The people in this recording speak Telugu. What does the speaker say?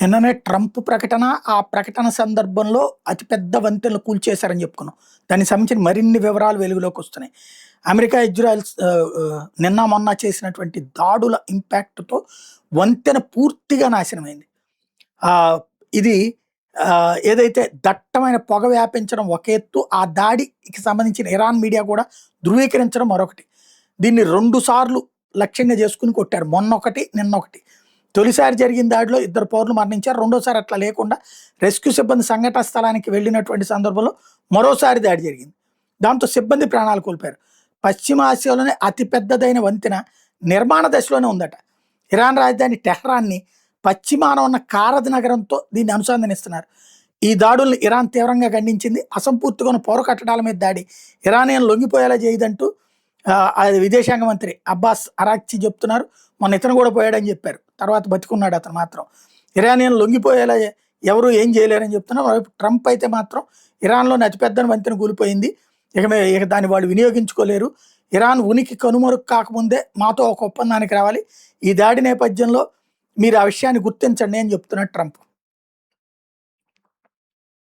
నిన్ననే ట్రంప్ ప్రకటన, ఆ ప్రకటన సందర్భంలో అతిపెద్ద వంతెనలు కూల్చేశారని చెప్పుకున్నాం. దానికి సంబంధించిన మరిన్ని వివరాలు వెలుగులోకొస్తున్నాయి. అమెరికా, ఇజ్రాయెల్ నిన్న మొన్న చేసినటువంటి దాడుల ఇంపాక్ట్‌తో వంతెన పూర్తిగా నాశనమైంది. ఇది ఏదైతే దట్టమైన పొగ వ్యాపించడం ఒక ఎత్తు, ఆ దాడికి సంబంధించిన ఇరాన్ మీడియా కూడా ధృవీకరించడం మరొకటి. దీన్ని 2 సార్లు లక్ష్యంగా చేసుకొని కొట్టారు. మొన్నొకటి, నిన్నొకటి. తొలిసారి జరిగిన దాడిలో 2 పౌరులు మరణించారు. రెండోసారి అట్లా లేకుండా రెస్క్యూ సిబ్బంది సంఘటన స్థలానికి వెళ్ళినటువంటి సందర్భంలో మరోసారి దాడి జరిగింది. దాంతో సిబ్బంది ప్రాణాలు కోల్పోయారు. పశ్చిమ ఆసియాలోనే అతి పెద్దదైన వంతెన నిర్మాణ దశలోనే ఉందట. ఇరాన్ రాజధాని టెహ్రాన్ని పశ్చిమాన ఉన్న కారద్ నగరంతో దీన్ని అనుసంధానిస్తున్నారు. ఈ దాడుల్ని ఇరాన్ తీవ్రంగా ఖండించింది. అసంపూర్తిగా ఉన్న పౌర కట్టడాల మీద దాడి ఇరానియన్ లొంగిపోయేలా చేయదంటూ అది విదేశాంగ మంత్రి అబ్బాస్ అరాక్చి చెప్తున్నారు. మొన్న ఇతను కూడా పోయాడని చెప్పారు. తర్వాత బతికున్నాడు అతను మాత్రం. ఇరానియన్ లొంగిపోయేలా ఎవరు ఏం చేయలేరని చెప్తున్నారు. మరోవైపు ట్రంప్ అయితే మాత్రం ఇరాన్లోని అతిపెద్ద వంతెన కూలిపోయింది, ఇక దాన్ని వాళ్ళు వినియోగించుకోలేరు, ఇరాన్ ఉనికి కనుమరుగు కాకముందే మాతో ఒక ఒప్పందానికి రావాలి, ఈ దాడి నేపథ్యంలో మీరు ఆ విషయాన్ని గుర్తించండి అని చెప్తున్నారు ట్రంప్.